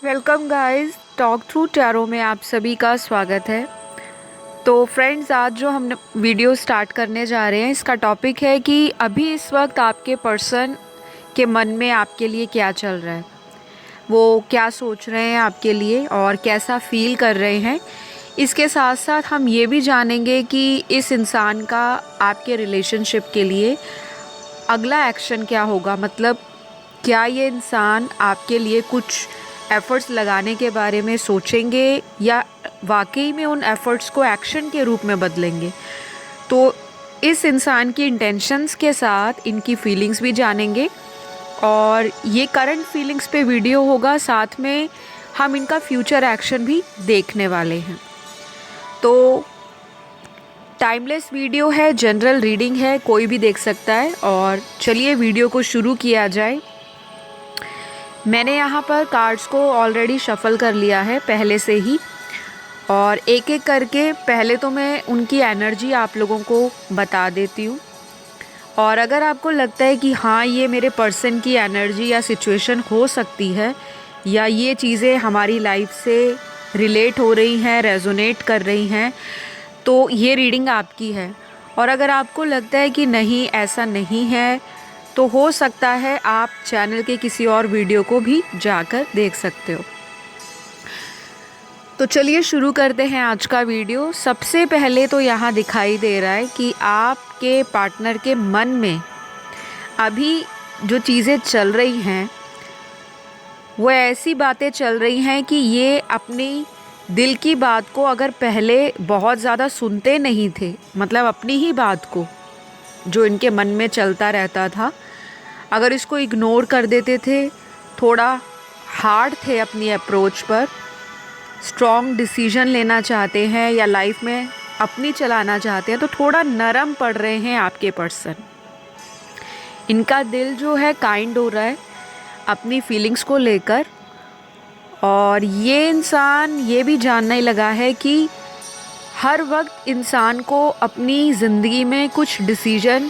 Welcome guys, talk through tarot में आप सभी का स्वागत है। तो फ्रेंड्स, आज जो हम वीडियो स्टार्ट करने जा रहे हैं, इसका टॉपिक है कि अभी इस वक्त आपके पर्सन के मन में आपके लिए क्या चल रहा है, वो क्या सोच रहे हैं आपके लिए और कैसा फील कर रहे हैं। इसके साथ साथ हम ये भी जानेंगे कि इस इंसान का आपके रिलेशनशिप के लिए अगला एक्शन क्या होगा। मतलब क्या ये इंसान आपके लिए कुछ एफ़र्ट्स लगाने के बारे में सोचेंगे या वाकई में उन एफ़र्ट्स को एक्शन के रूप में बदलेंगे। तो इस इंसान की इंटेंशंस के साथ इनकी फीलिंग्स भी जानेंगे और ये करंट फीलिंग्स पे वीडियो होगा, साथ में हम इनका फ्यूचर एक्शन भी देखने वाले हैं। तो टाइमलेस वीडियो है, जनरल रीडिंग है, कोई भी देख सकता है। और चलिए वीडियो को शुरू किया जाए। मैंने यहाँ पर कार्ड्स को ऑलरेडी शफ़ल कर लिया है पहले से ही, और एक एक करके पहले तो मैं उनकी एनर्जी आप लोगों को बता देती हूँ। और अगर आपको लगता है कि हाँ, ये मेरे पर्सन की एनर्जी या सिचुएशन हो सकती है, या ये चीज़ें हमारी लाइफ से रिलेट हो रही हैं, रेजोनेट कर रही हैं, तो ये रीडिंग आपकी है। और अगर आपको लगता है कि नहीं, ऐसा नहीं है, तो हो सकता है आप चैनल के किसी और वीडियो को भी जाकर देख सकते हो। तो चलिए शुरू करते हैं आज का वीडियो। सबसे पहले तो यहाँ दिखाई दे रहा है कि आपके पार्टनर के मन में अभी जो चीज़ें चल रही हैं वो ऐसी बातें चल रही हैं कि ये अपनी दिल की बात को अगर पहले बहुत ज़्यादा सुनते नहीं थे, मतलब अपनी ही बात को जो इनके मन में चलता रहता था, अगर इसको इग्नोर कर देते थे, थोड़ा हार्ड थे अपनी अप्रोच पर, स्ट्रॉन्ग डिसीजन लेना चाहते हैं या लाइफ में अपनी चलाना चाहते हैं, तो थोड़ा नरम पड़ रहे हैं आपके पर्सन। इनका दिल जो है काइंड हो रहा है अपनी फीलिंग्स को लेकर। और ये इंसान ये भी जानने लगा है कि हर वक्त इंसान को अपनी ज़िंदगी में कुछ डिसीजन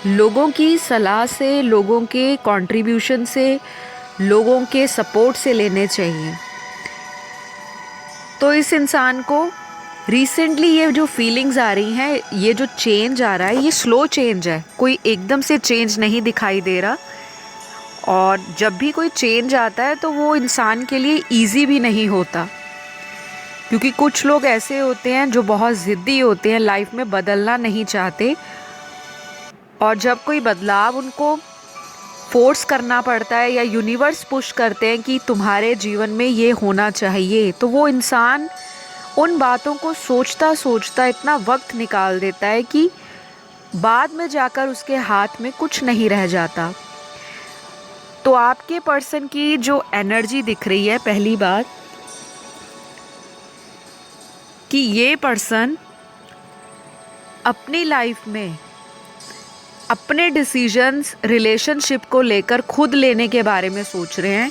लोगों की सलाह से, लोगों के कंट्रीब्यूशन से, लोगों के सपोर्ट से लेने चाहिए। तो इस इंसान को रिसेंटली ये जो फीलिंग्स आ रही हैं, ये जो चेंज आ रहा है, ये स्लो चेंज है, कोई एकदम से चेंज नहीं दिखाई दे रहा। और जब भी कोई चेंज आता है तो वो इंसान के लिए इजी भी नहीं होता, क्योंकि कुछ लोग ऐसे होते हैं जो बहुत ज़िद्दी होते हैं, लाइफ में बदलना नहीं चाहते, और जब कोई बदलाव उनको फोर्स करना पड़ता है या यूनिवर्स पुश करते हैं कि तुम्हारे जीवन में ये होना चाहिए, तो वो इंसान उन बातों को सोचता सोचता इतना वक्त निकाल देता है कि बाद में जाकर उसके हाथ में कुछ नहीं रह जाता। तो आपके पर्सन की जो एनर्जी दिख रही है, पहली बात कि ये पर्सन अपनी लाइफ में अपने डिसीजंस रिलेशनशिप को लेकर खुद लेने के बारे में सोच रहे हैं।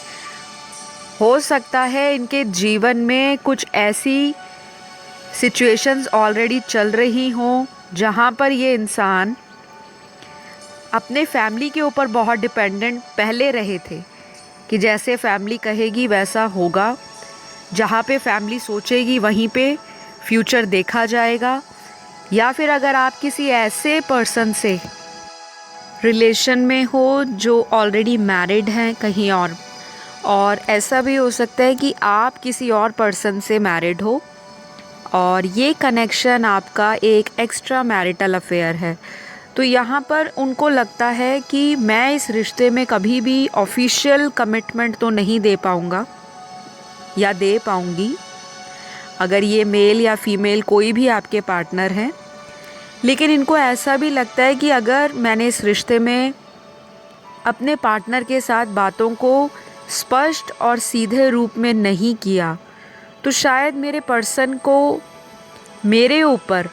हो सकता है इनके जीवन में कुछ ऐसी सिचुएशंस ऑलरेडी चल रही हों जहाँ पर ये इंसान अपने फैमिली के ऊपर बहुत डिपेंडेंट पहले रहे थे, कि जैसे फैमिली कहेगी वैसा होगा, जहाँ पे फैमिली सोचेगी वहीं पे फ्यूचर देखा जाएगा। या फिर अगर आप किसी ऐसे पर्सन से रिलेशन में हो जो ऑलरेडी मैरिड हैं कहीं और ऐसा भी हो सकता है कि आप किसी और पर्सन से मैरिड हो और ये कनेक्शन आपका एक एक्स्ट्रा मैरिटल अफेयर है। तो यहाँ पर उनको लगता है कि मैं इस रिश्ते में कभी भी ऑफिशियल कमिटमेंट तो नहीं दे पाऊँगा या दे पाऊँगी, अगर ये मेल या फीमेल कोई भी आपके पार्टनर हैं। लेकिन इनको ऐसा भी लगता है कि अगर मैंने इस रिश्ते में अपने पार्टनर के साथ बातों को स्पष्ट और सीधे रूप में नहीं किया, तो शायद मेरे पर्सन को मेरे ऊपर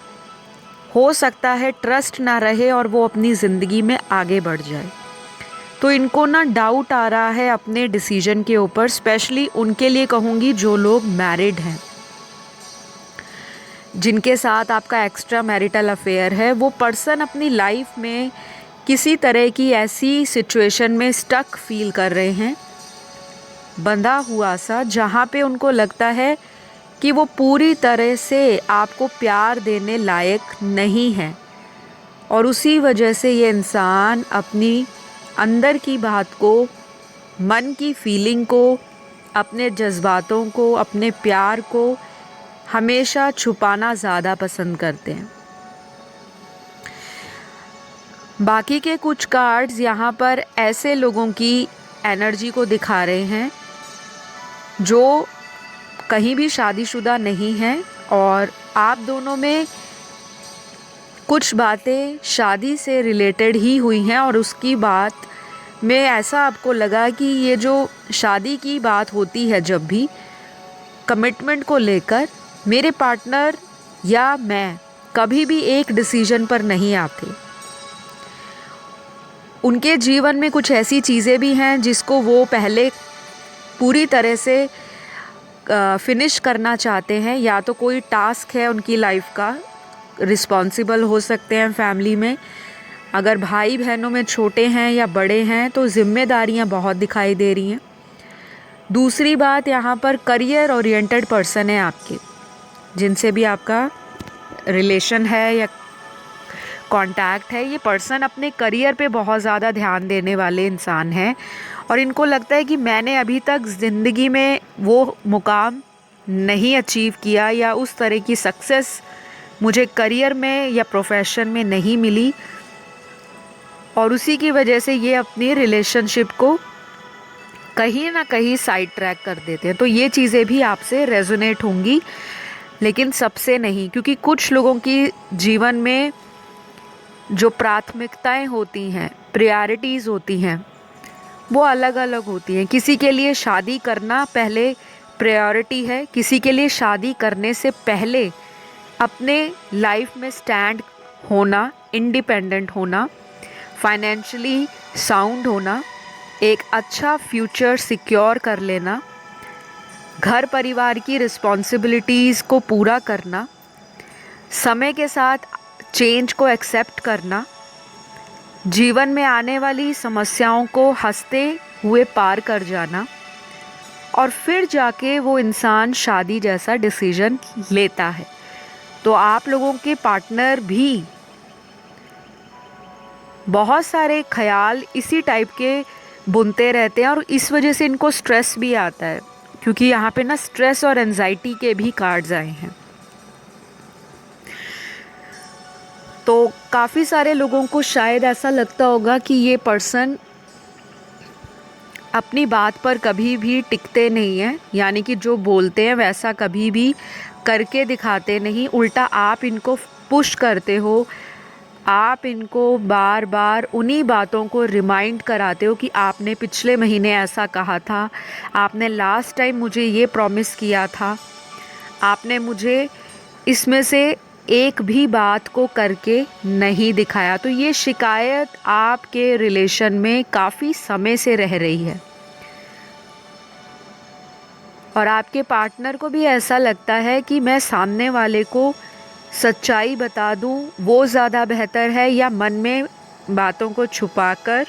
हो सकता है ट्रस्ट ना रहे और वो अपनी ज़िंदगी में आगे बढ़ जाए। तो इनको ना डाउट आ रहा है अपने डिसीजन के ऊपर। स्पेशली उनके लिए कहूँगी जो लोग मैरिड हैं, जिनके साथ आपका एक्स्ट्रा मैरिटल अफेयर है। वो पर्सन अपनी लाइफ में किसी तरह की ऐसी सिचुएशन में स्टक फील कर रहे हैं बंधा हुआ सा, जहाँ पे उनको लगता है कि वो पूरी तरह से आपको प्यार देने लायक नहीं है। और उसी वजह से ये इंसान अपनी अंदर की बात को, मन की फीलिंग को, अपने जज्बातों को, अपने प्यार को हमेशा छुपाना ज़्यादा पसंद करते हैं। बाकी के कुछ कार्ड्स यहाँ पर ऐसे लोगों की एनर्जी को दिखा रहे हैं जो कहीं भी शादीशुदा नहीं हैं, और आप दोनों में कुछ बातें शादी से रिलेटेड ही हुई हैं, और उसकी बात में ऐसा आपको लगा कि ये जो शादी की बात होती है, जब भी कमिटमेंट को लेकर मेरे पार्टनर या मैं कभी भी एक डिसीजन पर नहीं आते। उनके जीवन में कुछ ऐसी चीज़ें भी हैं जिसको वो पहले पूरी तरह से फिनिश करना चाहते हैं, या तो कोई टास्क है उनकी लाइफ का, रिस्पॉन्सिबल हो सकते हैं फैमिली में। अगर भाई बहनों में छोटे हैं या बड़े हैं तो जिम्मेदारियां बहुत दिखाई दे रही हैं। दूसरी बात, यहाँ पर करियर ओरिएंटेड पर्सन है आपके, जिनसे भी आपका रिलेशन है या कांटेक्ट है। ये पर्सन अपने करियर पे बहुत ज़्यादा ध्यान देने वाले इंसान हैं, और इनको लगता है कि मैंने अभी तक ज़िंदगी में वो मुकाम नहीं अचीव किया, या उस तरह की सक्सेस मुझे करियर में या प्रोफेशन में नहीं मिली, और उसी की वजह से ये अपनी रिलेशनशिप को कहीं ना कहीं साइड ट्रैक कर देते हैं। तो ये चीज़ें भी आपसे रेजोनेट होंगी, लेकिन सबसे नहीं, क्योंकि कुछ लोगों की जीवन में जो प्राथमिकताएं होती हैं, प्रायोरिटीज़ होती हैं, वो अलग अलग होती हैं। किसी के लिए शादी करना पहले प्रायोरिटी है, किसी के लिए शादी करने से पहले अपने लाइफ में स्टैंड होना, इंडिपेंडेंट होना, फाइनेंशियली साउंड होना, एक अच्छा फ्यूचर सिक्योर कर लेना, घर परिवार की रिस्पॉन्सिबिलिटीज़ को पूरा करना, समय के साथ चेंज को एक्सेप्ट करना, जीवन में आने वाली समस्याओं को हंसते हुए पार कर जाना, और फिर जाके वो इंसान शादी जैसा डिसीजन लेता है। तो आप लोगों के पार्टनर भी बहुत सारे ख्याल इसी टाइप के बुनते रहते हैं, और इस वजह से इनको स्ट्रेस भी आता है, क्योंकि यहाँ पे ना स्ट्रेस और एंजाइटी के भी कार्ड्स आए हैं। तो काफ़ी सारे लोगों को शायद ऐसा लगता होगा कि ये पर्सन अपनी बात पर कभी भी टिकते नहीं हैं, यानी कि जो बोलते हैं वैसा कभी भी करके दिखाते नहीं, उल्टा आप इनको पुश करते हो, आप इनको बार बार उन्हीं बातों को रिमाइंड कराते हो कि आपने पिछले महीने ऐसा कहा था, आपने लास्ट टाइम मुझे ये प्रॉमिस किया था, आपने मुझे इसमें से एक भी बात को करके नहीं दिखाया। तो ये शिकायत आपके रिलेशन में काफ़ी समय से रह रही है, और आपके पार्टनर को भी ऐसा लगता है कि मैं सामने वाले को सच्चाई बता दूं वो ज़्यादा बेहतर है, या मन में बातों को छुपाकर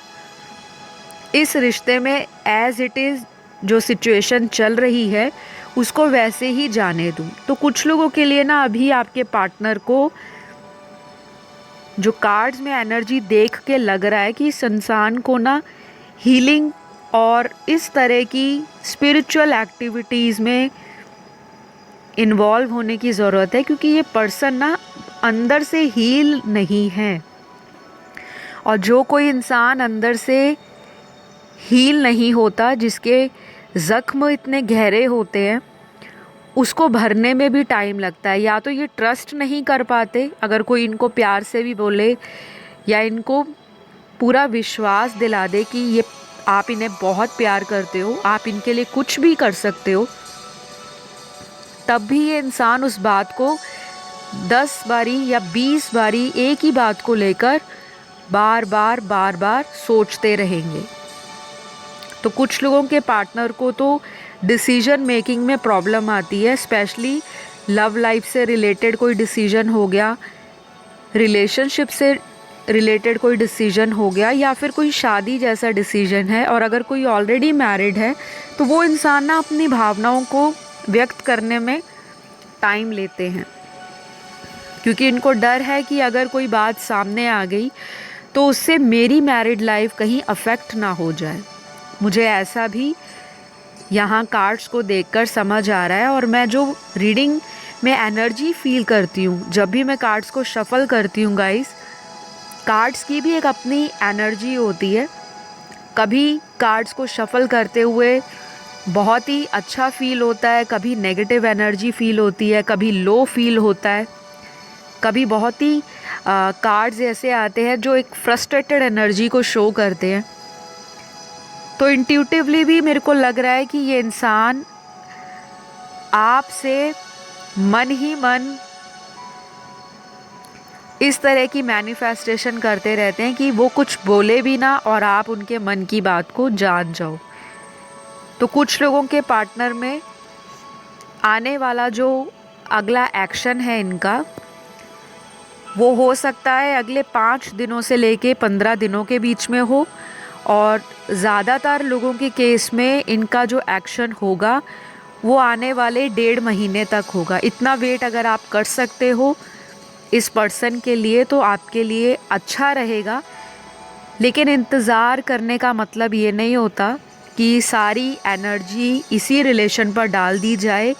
इस रिश्ते में एज़ इट इज़ जो सिचुएशन चल रही है उसको वैसे ही जाने दूं। तो कुछ लोगों के लिए ना अभी आपके पार्टनर को जो कार्ड्स में एनर्जी देख के लग रहा है कि इस इंसान को ना हीलिंग और इस तरह की स्पिरिचुअल एक्टिविटीज़ में इन्वॉल्व होने की ज़रूरत है, क्योंकि ये पर्सन ना अंदर से हील नहीं है, और जो कोई इंसान अंदर से हील नहीं होता, जिसके ज़ख्म इतने गहरे होते हैं, उसको भरने में भी टाइम लगता है। या तो ये ट्रस्ट नहीं कर पाते, अगर कोई इनको प्यार से भी बोले या इनको पूरा विश्वास दिला दे कि ये आप इन्हें बहुत प्यार करते हो, आप इनके लिए कुछ भी कर सकते हो, तब भी ये इंसान उस बात को 10 बारी या 20 बारी एक ही बात को लेकर बार बार सोचते रहेंगे। तो कुछ लोगों के पार्टनर को तो डिसीजन मेकिंग में प्रॉब्लम आती है, स्पेशली लव लाइफ से रिलेटेड कोई डिसीजन हो गया, रिलेशनशिप से रिलेटेड कोई डिसीजन हो गया या फिर कोई शादी जैसा डिसीजन है, और अगर कोई ऑलरेडी मैरिड है तो वो इंसान ना अपनी भावनाओं को व्यक्त करने में टाइम लेते हैं, क्योंकि इनको डर है कि अगर कोई बात सामने आ गई तो उससे मेरी मैरिड लाइफ कहीं अफेक्ट ना हो जाए। मुझे ऐसा भी यहाँ कार्ड्स को देखकर समझ आ रहा है, और मैं जो रीडिंग में एनर्जी फील करती हूँ जब भी मैं कार्ड्स को शफल करती हूँ गाइस, कार्ड्स की भी एक अपनी एनर्जी होती है। कभी कार्ड्स को शफल करते हुए बहुत ही अच्छा फील होता है, कभी नेगेटिव एनर्जी फील होती है, कभी लो फील होता है, कभी बहुत ही कार्ड्स ऐसे आते हैं जो एक फ्रस्ट्रेटेड एनर्जी को शो करते हैं। तो इंट्यूटिवली भी मेरे को लग रहा है कि ये इंसान आपसे मन ही मन इस तरह की मैनिफेस्टेशन करते रहते हैं कि वो कुछ बोले भी ना और आप उनके मन की बात को जान जाओ। तो कुछ लोगों के पार्टनर में आने वाला जो अगला एक्शन है इनका, वो हो सकता है अगले 5 दिनों से लेके 15 दिनों के बीच में हो, और ज़्यादातर लोगों के केस में इनका जो एक्शन होगा वो आने वाले 1.5 महीने तक होगा। इतना वेट अगर आप कर सकते हो इस पर्सन के लिए तो आपके लिए अच्छा रहेगा। लेकिन इंतज़ार करने का मतलब ये नहीं होता कि सारी एनर्जी इसी रिलेशन पर डाल दी जाए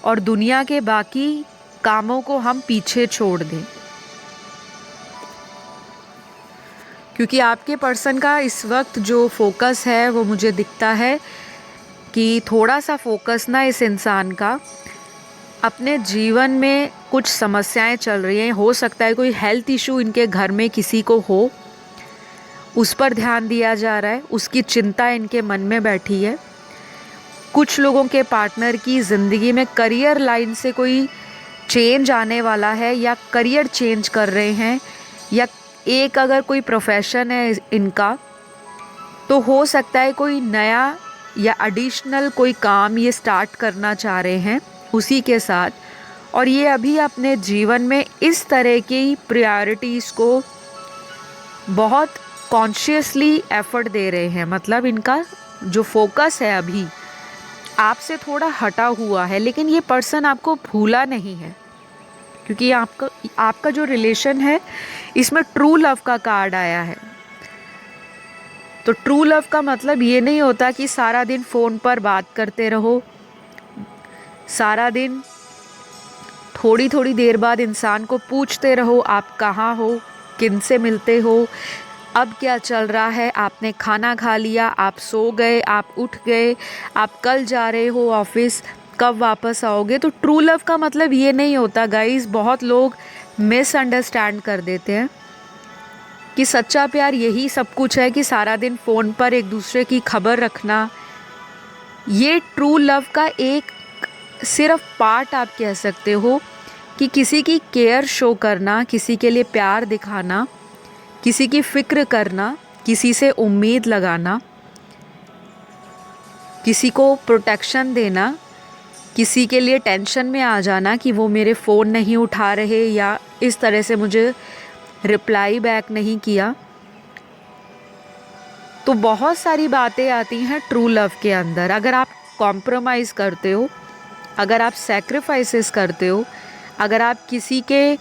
और दुनिया के बाकी कामों को हम पीछे छोड़ दें, क्योंकि आपके पर्सन का इस वक्त जो फोकस है वो मुझे दिखता है कि थोड़ा सा फोकस ना इस इंसान का अपने जीवन में कुछ समस्याएं चल रही हैं, हो सकता है कोई हेल्थ इशू इनके घर में किसी को हो, उस पर ध्यान दिया जा रहा है, उसकी चिंता इनके मन में बैठी है। कुछ लोगों के पार्टनर की ज़िंदगी में करियर लाइन से कोई चेंज आने वाला है या करियर चेंज कर रहे हैं, या एक अगर कोई प्रोफेशन है इनका तो हो सकता है कोई नया या एडिशनल कोई काम ये स्टार्ट करना चाह रहे हैं उसी के साथ, और ये अभी अपने जीवन में इस तरह की प्रायोरिटीज़ को बहुत कॉन्शियसली एफर्ट दे रहे हैं। मतलब इनका जो फोकस है अभी आपसे थोड़ा हटा हुआ है, लेकिन ये पर्सन आपको भूला नहीं है, क्योंकि आपका जो रिलेशन है इसमें ट्रू लव का कार्ड आया है। तो ट्रू लव का मतलब ये नहीं होता कि सारा दिन फ़ोन पर बात करते रहो, सारा दिन थोड़ी थोड़ी देर बाद इंसान को पूछते रहो आप कहाँ हो, किन से मिलते हो, अब क्या चल रहा है, आपने खाना खा लिया, आप सो गए, आप उठ गए, आप कल जा रहे हो ऑफिस, कब वापस आओगे। तो ट्रू लव का मतलब ये नहीं होता गाइस। बहुत लोग मिसअंडरस्टैंड कर देते हैं कि सच्चा प्यार यही सब कुछ है कि सारा दिन फ़ोन पर एक दूसरे की खबर रखना। ये ट्रू लव का एक सिर्फ पार्ट आप कह सकते हो कि किसी की केयर शो करना, किसी के लिए प्यार दिखाना, किसी की फ़िक्र करना, किसी से उम्मीद लगाना, किसी को प्रोटेक्शन देना, किसी के लिए टेंशन में आ जाना कि वो मेरे फ़ोन नहीं उठा रहे या इस तरह से मुझे रिप्लाई बैक नहीं किया। तो बहुत सारी बातें आती हैं ट्रू लव के अंदर। अगर आप कॉम्प्रोमाइज़ करते हो, अगर आप सैक्रिफाइसेस करते हो, अगर आप किसी के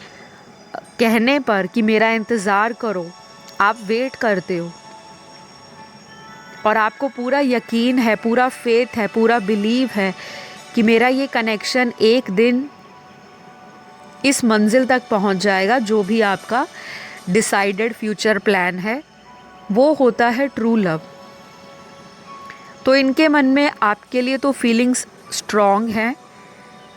कहने पर कि मेरा इंतज़ार करो आप वेट करते हो, और आपको पूरा यकीन है, पूरा फेथ है, पूरा बिलीव है कि मेरा ये कनेक्शन एक दिन इस मंजिल तक पहुंच जाएगा, जो भी आपका डिसाइडेड फ्यूचर प्लान है, वो होता है ट्रू लव। तो इनके मन में आपके लिए तो फीलिंग्स स्ट्रॉन्ग हैं।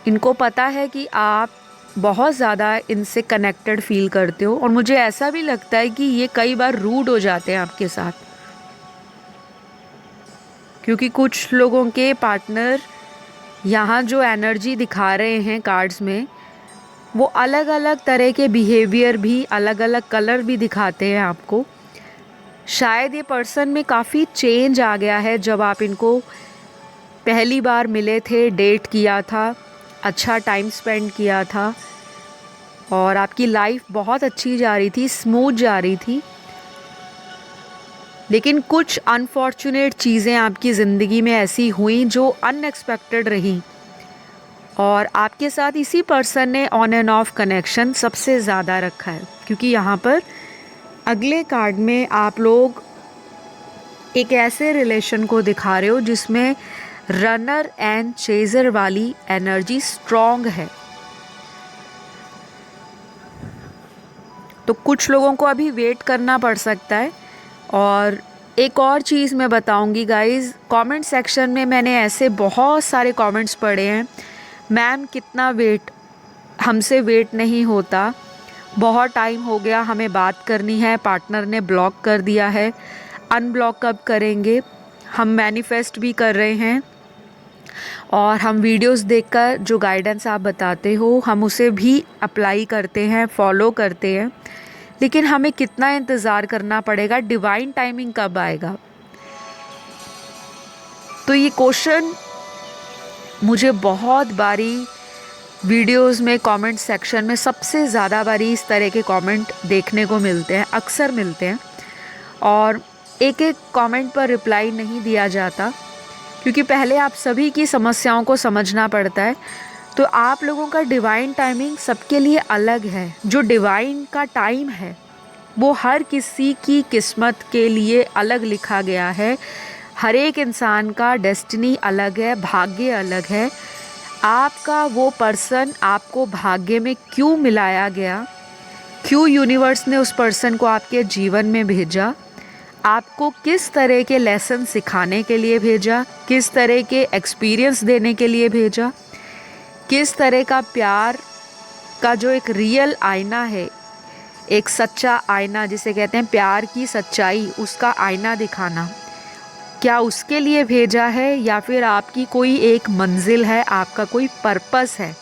इनको पता है कि आप बहुत ज़्यादा इनसे कनेक्टेड फील करते हो, और मुझे ऐसा भी लगता है कि ये कई बार रूड हो जाते हैं आपके साथ, क्योंकि कुछ लोगों के पार्टनर यहाँ जो एनर्जी दिखा रहे हैं कार्ड्स में, वो अलग अलग तरह के बिहेवियर भी, अलग अलग कलर भी दिखाते हैं आपको। शायद ये पर्सन में काफ़ी चेंज आ गया है जब आप इनको पहली बार मिले थे, डेट किया था, अच्छा टाइम स्पेंड किया था। और आपकी लाइफ बहुत अच्छी जा रही थी, स्मूथ जा रही थी। लेकिन कुछ अनफॉर्चुनेट चीज़ें आपकी ज़िंदगी में ऐसी हुई जो अनएक्सपेक्टेड रही, और आपके साथ इसी पर्सन ने ऑन एंड ऑफ कनेक्शन सबसे ज़्यादा रखा है, क्योंकि यहाँ पर अगले कार्ड में आप लोग एक ऐसे रिलेशन को दिखा रहे हो जिसमें रनर एंड चेजर वाली एनर्जी स्ट्रॉन्ग है। तो कुछ लोगों को अभी वेट करना पड़ सकता है। और एक और चीज़ मैं बताऊंगी गाइज़, कमेंट सेक्शन में मैंने ऐसे बहुत सारे कमेंट्स पढ़े हैं, मैम कितना वेट, हमसे वेट नहीं होता, बहुत टाइम हो गया, हमें बात करनी है, पार्टनर ने ब्लॉक कर दिया है, अनब्लॉक कब करेंगे, हम मैनिफेस्ट भी कर रहे हैं और हम वीडियोस देखकर जो गाइडेंस आप बताते हो हम उसे भी अप्लाई करते हैं, फॉलो करते हैं, लेकिन हमें कितना इंतज़ार करना पड़ेगा, डिवाइन टाइमिंग कब आएगा। तो ये क्वेश्चन मुझे बहुत बारी वीडियोस में कमेंट सेक्शन में सबसे ज़्यादा बारी इस तरह के कमेंट देखने को मिलते हैं, अक्सर मिलते हैं, और एक एक कमेंट पर रिप्लाई नहीं दिया जाता क्योंकि पहले आप सभी की समस्याओं को समझना पड़ता है। तो आप लोगों का डिवाइन टाइमिंग सबके लिए अलग है। जो डिवाइन का टाइम है वो हर किसी की किस्मत के लिए अलग लिखा गया है। हर एक इंसान का डेस्टिनी अलग है, भाग्य अलग है। आपका वो पर्सन आपको भाग्य में क्यों मिलाया गया, क्यों यूनिवर्स ने उस पर्सन को आपके जीवन में भेजा, आपको किस तरह के लेसन सिखाने के लिए भेजा, किस तरह के एक्सपीरियंस देने के लिए भेजा, किस तरह का प्यार का जो एक रियल आईना है, एक सच्चा आईना जिसे कहते हैं प्यार की सच्चाई, उसका आईना दिखाना, क्या उसके लिए भेजा है या फिर आपकी कोई एक मंजिल है, आपका कोई पर्पस है।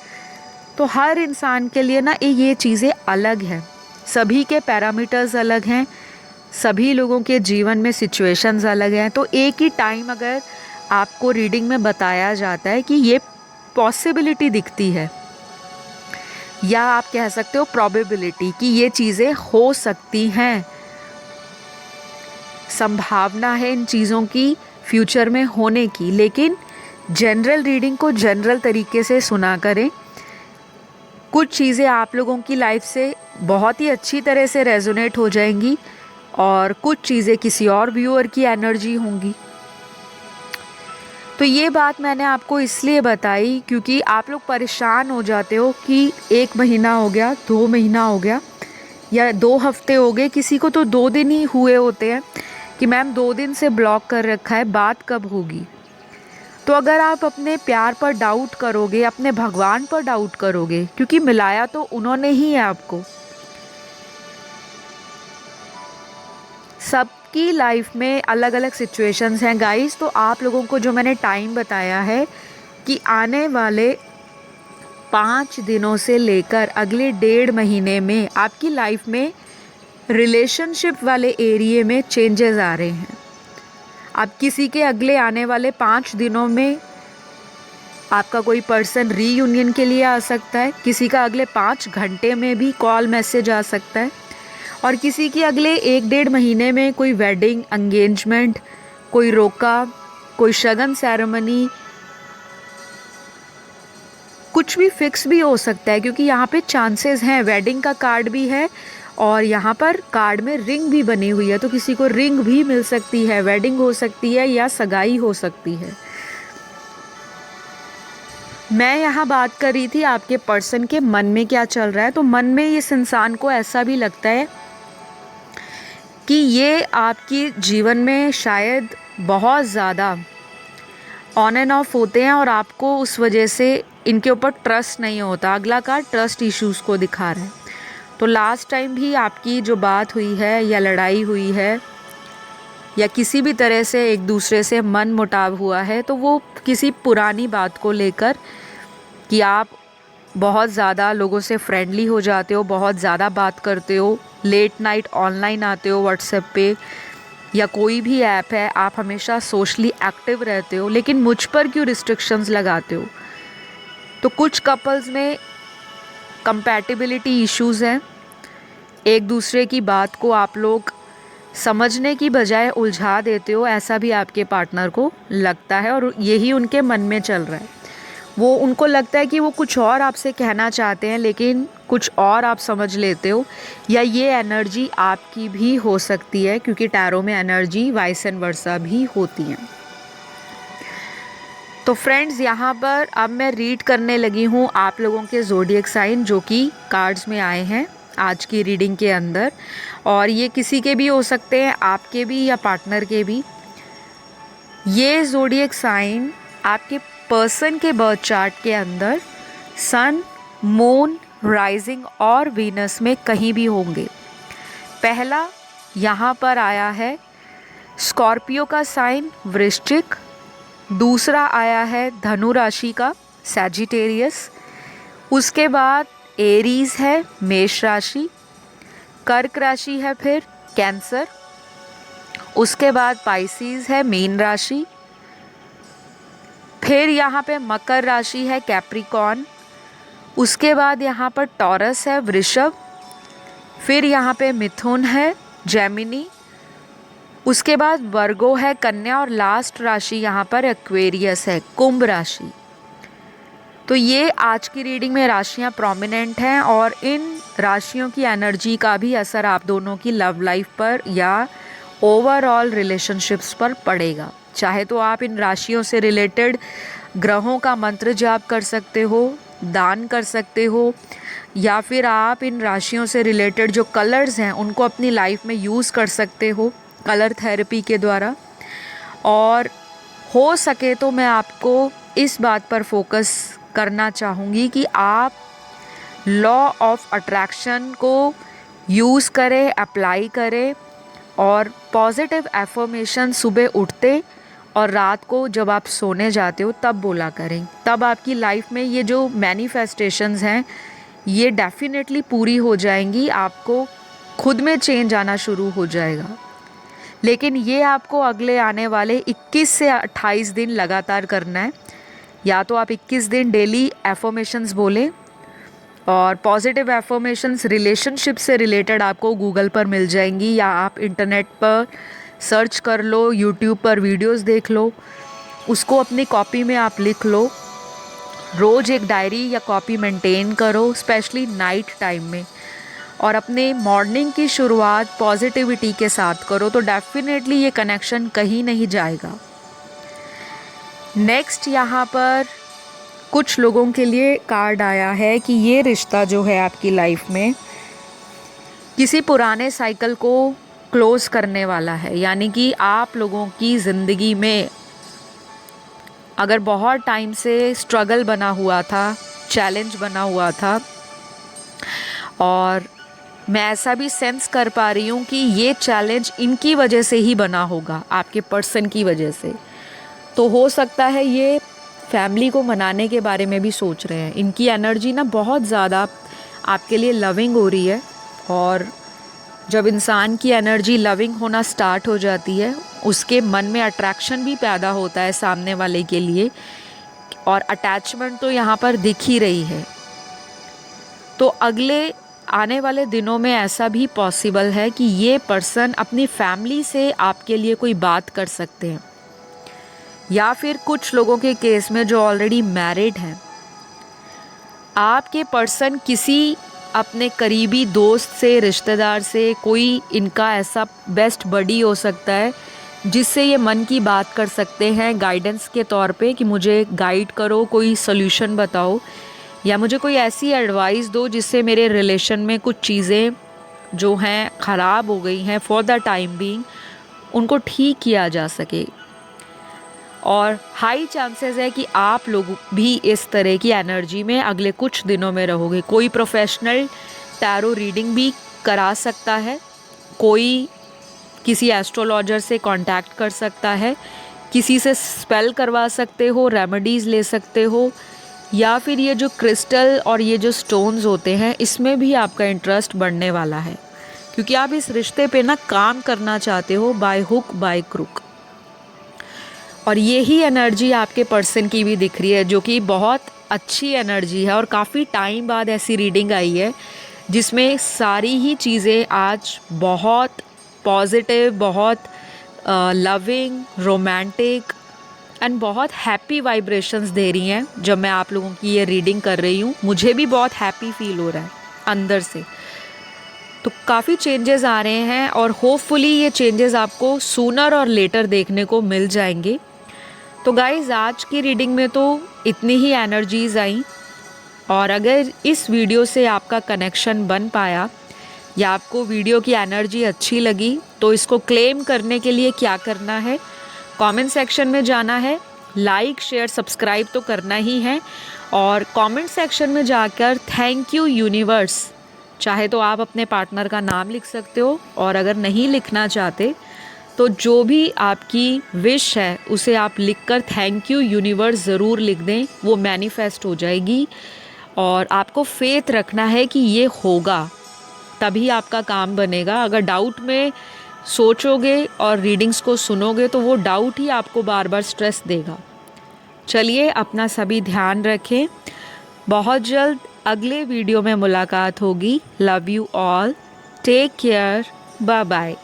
तो हर इंसान के लिए ना ये चीज़ें अलग हैं, सभी के पैरामीटर्स अलग हैं, सभी लोगों के जीवन में सिचुएशंस अलग हैं। तो एक ही टाइम अगर आपको रीडिंग में बताया जाता है कि ये पॉसिबिलिटी दिखती है, या आप कह सकते हो प्रोबेबिलिटी कि ये चीज़ें हो सकती हैं, संभावना है इन चीज़ों की फ्यूचर में होने की, लेकिन जनरल रीडिंग को जनरल तरीके से सुना करें। कुछ चीज़ें आप लोगों की लाइफ से बहुत ही अच्छी तरह से रेजोनेट हो जाएंगी और कुछ चीज़ें किसी और व्यूअर की एनर्जी होंगी। तो ये बात मैंने आपको इसलिए बताई क्योंकि आप लोग परेशान हो जाते हो कि 1 महीना हो गया, 2 महीना हो गया या 2 हफ्ते हो गए, किसी को तो 2 दिन ही हुए होते हैं कि मैम 2 दिन से ब्लॉक कर रखा है, बात कब होगी। तो अगर आप अपने प्यार पर डाउट करोगे, अपने भगवान पर डाउट करोगे, क्योंकि मिलाया तो उन्होंने ही है आपको। सबकी लाइफ में अलग अलग सिचुएशंस हैं गाइस। तो आप लोगों को जो मैंने टाइम बताया है कि आने वाले 5 दिनों से लेकर अगले 1.5 महीने में आपकी लाइफ में रिलेशनशिप वाले एरिए में चेंजेस आ रहे हैं। अब किसी के अगले आने वाले 5 दिनों में आपका कोई पर्सन रीयूनियन के लिए आ सकता है, किसी का अगले 5 घंटे में भी कॉल मैसेज आ सकता है, और किसी की अगले 1-1.5 महीने में कोई वेडिंग, एंगेजमेंट, कोई रोका, कोई शगन सेरेमनी, कुछ भी फिक्स भी हो सकता है क्योंकि यहाँ पे चांसेस हैं। वेडिंग का कार्ड भी है और यहाँ पर कार्ड में रिंग भी बनी हुई है, तो किसी को रिंग भी मिल सकती है, वेडिंग हो सकती है या सगाई हो सकती है। मैं यहाँ बात कर रही थी आपके पर्सन के मन में क्या चल रहा है। तो मन में इस इंसान को ऐसा भी लगता है कि ये आपकी जीवन में शायद बहुत ज़्यादा ऑन एंड ऑफ होते हैं और आपको उस वजह से इनके ऊपर ट्रस्ट नहीं होता। अगला कार्ड ट्रस्ट इश्यूज़ को दिखा रहा है। तो लास्ट टाइम भी आपकी जो बात हुई है या लड़ाई हुई है या किसी भी तरह से एक दूसरे से मन मुटाव हुआ है, तो वो किसी पुरानी बात को लेकर कि आप बहुत ज़्यादा लोगों से फ्रेंडली हो जाते हो, बहुत ज़्यादा बात करते हो, लेट नाइट ऑनलाइन आते हो व्हाट्सएप पे या कोई भी ऐप है, आप हमेशा सोशली एक्टिव रहते हो, लेकिन मुझ पर क्यों रिस्ट्रिक्शंस लगाते हो। तो कुछ कपल्स में कंपैटिबिलिटी इश्यूज़ हैं, एक दूसरे की बात को आप लोग समझने की बजाय उलझा देते हो, ऐसा भी आपके पार्टनर को लगता है और यही उनके मन में चल रहा है। वो उनको लगता है कि वो कुछ और आपसे कहना चाहते हैं लेकिन कुछ और आप समझ लेते हो, या ये एनर्जी आपकी भी हो सकती है क्योंकि टैरो में एनर्जी वाइस एंड वर्सा भी होती है। तो फ्रेंड्स, यहाँ पर अब मैं रीड करने लगी हूँ आप लोगों के ज़ोडिएक साइन जो कि कार्ड्स में आए हैं आज की रीडिंग के अंदर, और ये किसी के भी हो सकते हैं, आपके भी या पार्टनर के भी। ये ज़ोडिएक साइन आपके पर्सन के बर्थ चार्ट के अंदर सन, मून, राइजिंग और वीनस में कहीं भी होंगे। पहला यहाँ पर आया है स्कॉर्पियो का साइन वृश्चिक, दूसरा आया है धनु राशि का सैजिटेरियस, उसके बाद एरीज है मेष राशि, कर्क राशि है फिर कैंसर, उसके बाद पाइसीज है मीन राशि, फिर यहाँ पे मकर राशि है कैप्रिकॉर्न, उसके बाद यहाँ पर टॉरस है वृषभ, फिर यहाँ पे मिथुन है जेमिनी, उसके बाद वर्गो है कन्या और लास्ट राशि यहाँ पर एक्वेरियस है कुंभ राशि। तो ये आज की रीडिंग में राशियाँ प्रोमिनेंट हैं और इन राशियों की एनर्जी का भी असर आप दोनों की लव लाइफ पर या ओवरऑल रिलेशनशिप्स पर पड़ेगा। चाहे तो आप इन राशियों से रिलेटेड ग्रहों का मंत्र जाप कर सकते हो, दान कर सकते हो, या फिर आप इन राशियों से रिलेटेड जो कलर्स हैं उनको अपनी लाइफ में यूज़ कर सकते हो कलर थेरेपी के द्वारा। और हो सके तो मैं आपको इस बात पर फोकस करना चाहूँगी कि आप लॉ ऑफ अट्रैक्शन को यूज़ करें, अप्लाई करें और पॉजिटिव एफर्मेशन सुबह उठते और रात को जब आप सोने जाते हो तब बोला करें। तब आपकी लाइफ में ये जो मैनिफेस्टेशंस हैं ये डेफिनेटली पूरी हो जाएंगी, आपको खुद में चेंज आना शुरू हो जाएगा। लेकिन ये आपको अगले आने वाले 21 से 28 दिन लगातार करना है। या तो आप 21 दिन डेली एफर्मेशंस बोलें, और पॉजिटिव एफर्मेशंस रिलेशनशिप से रिलेटेड आपको गूगल पर मिल जाएंगी, या आप इंटरनेट पर सर्च कर लो, यूट्यूब पर वीडियोस देख लो, उसको अपनी कॉपी में आप लिख लो। रोज़ एक डायरी या कॉपी मेंटेन करो, स्पेशली नाइट टाइम में, और अपने मॉर्निंग की शुरुआत पॉजिटिविटी के साथ करो तो डेफिनेटली ये कनेक्शन कहीं नहीं जाएगा। नेक्स्ट यहाँ पर कुछ लोगों के लिए कार्ड आया है कि ये रिश्ता जो है आपकी लाइफ में किसी पुराने साइकिल को क्लोज़ करने वाला है। यानी कि आप लोगों की ज़िंदगी में अगर बहुत टाइम से स्ट्रगल बना हुआ था, चैलेंज बना हुआ था, और मैं ऐसा भी सेंस कर पा रही हूँ कि ये चैलेंज इनकी वजह से ही बना होगा, आपके पर्सन की वजह से। तो हो सकता है ये फैमिली को मनाने के बारे में भी सोच रहे हैं। इनकी एनर्जी ना बहुत ज़्यादा आपके लिए लविंग हो रही है, और जब इंसान की एनर्जी लविंग होना स्टार्ट हो जाती है उसके मन में अट्रैक्शन भी पैदा होता है सामने वाले के लिए, और अटैचमेंट तो यहाँ पर दिख ही रही है। तो अगले आने वाले दिनों में ऐसा भी पॉसिबल है कि ये पर्सन अपनी फैमिली से आपके लिए कोई बात कर सकते हैं, या फिर कुछ लोगों के केस में जो ऑलरेडी मैरिड हैं, आपके पर्सन किसी अपने करीबी दोस्त से, रिश्तेदार से, कोई इनका ऐसा बेस्ट बडी हो सकता है जिससे ये मन की बात कर सकते हैं गाइडेंस के तौर पे कि मुझे गाइड करो, कोई सोल्यूशन बताओ, या मुझे कोई ऐसी एडवाइस दो जिससे मेरे रिलेशन में कुछ चीज़ें जो हैं ख़राब हो गई हैं फॉर द टाइम बीइंग उनको ठीक किया जा सके। और हाई चांसेस है कि आप लोग भी इस तरह की एनर्जी में अगले कुछ दिनों में रहोगे। कोई प्रोफेशनल टैरो रीडिंग भी करा सकता है, कोई किसी एस्ट्रोलॉजर से कांटेक्ट कर सकता है, किसी से स्पेल करवा सकते हो, रेमेडीज़ ले सकते हो, या फिर ये जो क्रिस्टल और ये जो स्टोन्स होते हैं इसमें भी आपका इंटरेस्ट बढ़ने वाला है, क्योंकि आप इस रिश्ते पे ना काम करना चाहते हो बाय हुक बाय क्रुक। और यही एनर्जी आपके पर्सन की भी दिख रही है जो कि बहुत अच्छी एनर्जी है और काफ़ी टाइम बाद ऐसी रीडिंग आई है जिसमें सारी ही चीज़ें आज बहुत पॉजिटिव, बहुत लविंग, रोमांटिक एंड बहुत हैप्पी वाइब्रेशंस दे रही हैं। जब मैं आप लोगों की ये रीडिंग कर रही हूँ मुझे भी बहुत हैप्पी फील हो रहा है अंदर से। तो काफ़ी चेंजेस आ रहे हैं और होपफुली ये चेंजेस आपको सूनर और लेटर देखने को मिल जाएंगे। तो गाइज़ आज की रीडिंग में तो इतनी ही एनर्जीज़ आई, और अगर इस वीडियो से आपका कनेक्शन बन पाया या आपको वीडियो की एनर्जी अच्छी लगी तो इसको क्लेम करने के लिए क्या करना है, कमेंट सेक्शन में जाना है, लाइक शेयर सब्सक्राइब तो करना ही है, और कमेंट सेक्शन में जाकर थैंक यू यूनिवर्स, चाहे तो आप अपने पार्टनर का नाम लिख सकते हो, और अगर नहीं लिखना चाहते तो जो भी आपकी विश है उसे आप लिखकर थैंक यू यूनिवर्स ज़रूर लिख दें, वो मैनिफेस्ट हो जाएगी। और आपको फेथ रखना है कि ये होगा, तभी आपका काम बनेगा। अगर डाउट में सोचोगे और रीडिंग्स को सुनोगे तो वो डाउट ही आपको बार बार स्ट्रेस देगा। चलिए अपना सभी ध्यान रखें, बहुत जल्द अगले वीडियो में मुलाकात होगी। Love you all, take care, bye bye.